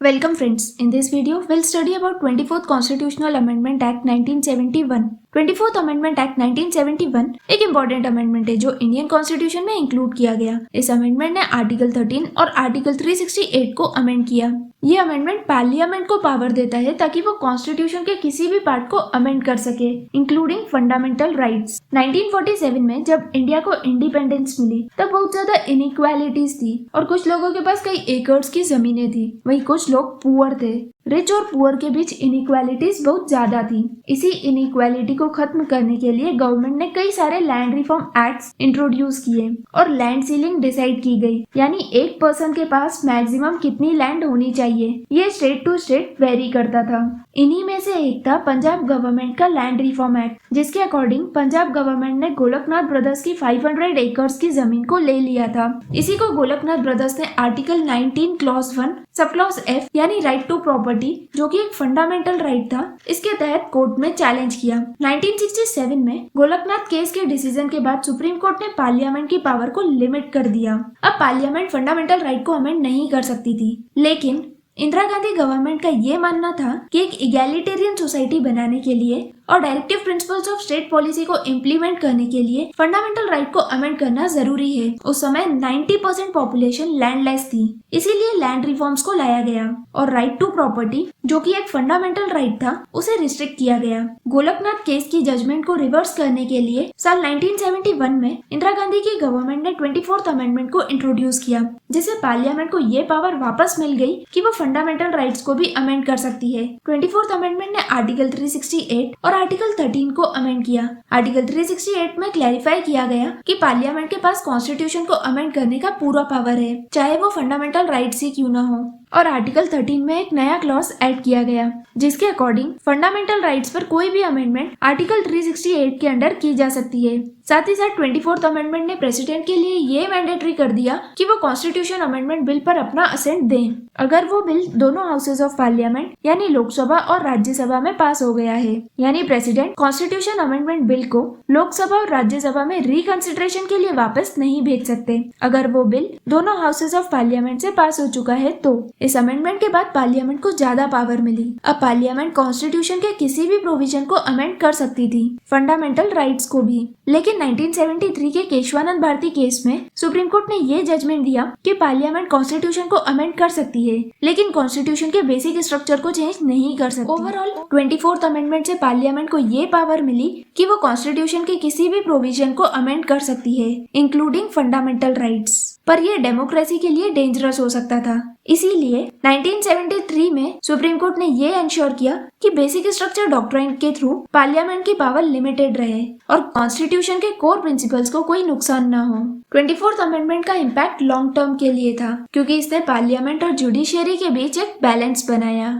Welcome friends. In this video, we'll study about 24th Constitutional Amendment Act 1971. 24th Amendment Act 1971 एक important amendment है जो Indian constitution में include किया गया। इस अमेंडमेंट ने आर्टिकल 13 और आर्टिकल 368 को अमेंड किया। ये अमेंडमेंट पार्लियामेंट को पावर देता है ताकि वो कॉन्स्टिट्यूशन के किसी भी पार्ट को अमेंड कर सके, इंक्लूडिंग फंडामेंटल राइट्स। 1947 में जब इंडिया को इंडिपेंडेंस मिली तब बहुत ज्यादा इनइक्वालिटीज थी और कुछ लोगों के पास कई एकर्स की जमीनें थी, वहीं कुछ लोग पुअर थे। रिच और पुअर के बीच इनइक्वालिटीज बहुत ज्यादा थी। इसी इनइक्वालिटी को खत्म करने के लिए गवर्नमेंट ने कई सारे लैंड रिफॉर्म एक्ट्स इंट्रोड्यूस किए और लैंड सीलिंग डिसाइड की गई, यानी एक पर्सन के पास मैक्सिमम कितनी लैंड होनी चाहिए। ये स्टेट टू स्टेट वेरी करता था। इन्हीं में से एक था पंजाब गवर्नमेंट का लैंड रिफॉर्म एक्ट, जिसके अकॉर्डिंग पंजाब गवर्नमेंट ने गोलकनाथ ब्रदर्स की 500 एकर्स की जमीन को ले लिया था। इसी को गोलकनाथ ब्रदर्स ने article 19 clause 1 sub clause F यानी राइट टू प्रॉपर्टी, जो कि एक फंडामेंटल राइट था, इसके तहत कोर्ट में चैलेंज किया। 1967 में गोलकनाथ केस के डिसीजन के बाद सुप्रीम कोर्ट ने पार्लियामेंट की पावर को लिमिट कर दिया। अब पार्लियामेंट फंडामेंटल राइट को अमेंड नहीं कर सकती थी, लेकिन इंदिरा गांधी गवर्नमेंट का ये मानना था कि एक इगैलिटेरियन सोसाइटी बनाने के लिए और directive principles of state policy को इम्प्लीमेंट करने के लिए फंडामेंटल राइट को अमेंड करना जरूरी है। उस समय 90% पॉपुलेशन लैंडलेस थी, इसीलिए लैंड रिफॉर्म्स को लाया गया और राइट टू प्रॉपर्टी, जो कि एक फंडामेंटल राइट था, उसे रिस्ट्रिक्ट किया गया। गोलकनाथ केस की जजमेंट को रिवर्स करने के लिए साल 1971 में इंदिरा गांधी की गवर्नमेंट ने 24th अमेंडमेंट को इंट्रोड्यूस किया, जिससे पार्लियामेंट को ये पावर वापस मिल गई कि वो फंडामेंटल राइट्स को भी अमेंड कर सकती है। 24th अमेंडमेंट ने आर्टिकल 368 और आर्टिकल 13 को अमेंड किया। आर्टिकल 368 में क्लैरिफाई किया गया कि पार्लियामेंट के पास कॉन्स्टिट्यूशन को अमेंड करने का पूरा पावर है, चाहे वो फंडामेंटल राइट्स ही क्यों ना हो। और आर्टिकल 13 में एक नया क्लॉज ऐड किया गया, जिसके अकॉर्डिंग फंडामेंटल राइट्स पर कोई भी अमेंडमेंट आर्टिकल 368 के अंडर की जा सकती है। साथ ही साथ 24th अमेंडमेंट ने प्रेसिडेंट के लिए ये मैंडेटरी कर दिया कि वो कॉन्स्टिट्यूशन अमेंडमेंट बिल पर अपना असेंट दें, अगर वो बिल दोनों हाउसेज ऑफ पार्लियामेंट यानी लोकसभा और राज्यसभा में पास हो गया है। यानी प्रेसिडेंट कॉन्स्टिट्यूशन अमेंडमेंट बिल को लोकसभा और राज्यसभा में रिकंसिडरेशन के लिए वापस नहीं भेज सकते, अगर वो बिल दोनों हाउसेज ऑफ पार्लियामेंट से पास हो चुका है तो। इस अमेंडमेंट के बाद पार्लियामेंट को ज्यादा पावर मिली। अब पार्लियामेंट कॉन्स्टिट्यूशन के किसी भी प्रोविजन को अमेंड कर सकती थी, फंडामेंटल राइट्स को भी। लेकिन 1973 के केशवानंद भारती केस में सुप्रीम कोर्ट ने ये जजमेंट दिया कि पार्लियामेंट कॉन्स्टिट्यूशन को अमेंड कर सकती है, लेकिन कॉन्स्टिट्यूशन के बेसिक स्ट्रक्चर को चेंज नहीं कर सकती। ओवरऑल 24th अमेंडमेंट से पार्लियामेंट को ये पावर मिली कि वो कॉन्स्टिट्यूशन के किसी भी प्रोविजन को अमेंड कर सकती है, इंक्लूडिंग फंडामेंटल राइट्स। पर यह डेमोक्रेसी के लिए डेंजरस हो सकता था, इसीलिए 1973 में सुप्रीम कोर्ट ने ये इंश्योर किया कि बेसिक स्ट्रक्चर डॉक्ट्राइन के थ्रू पार्लियामेंट की पावर लिमिटेड रहे और कॉन्स्टिट्यूशन के कोर प्रिंसिपल्स को कोई नुकसान न हो। 24th अमेंडमेंट का इम्पैक्ट लॉन्ग टर्म के लिए था, क्योंकि इसने पार्लियामेंट और जुडिशियरी के बीच एक बैलेंस बनाया।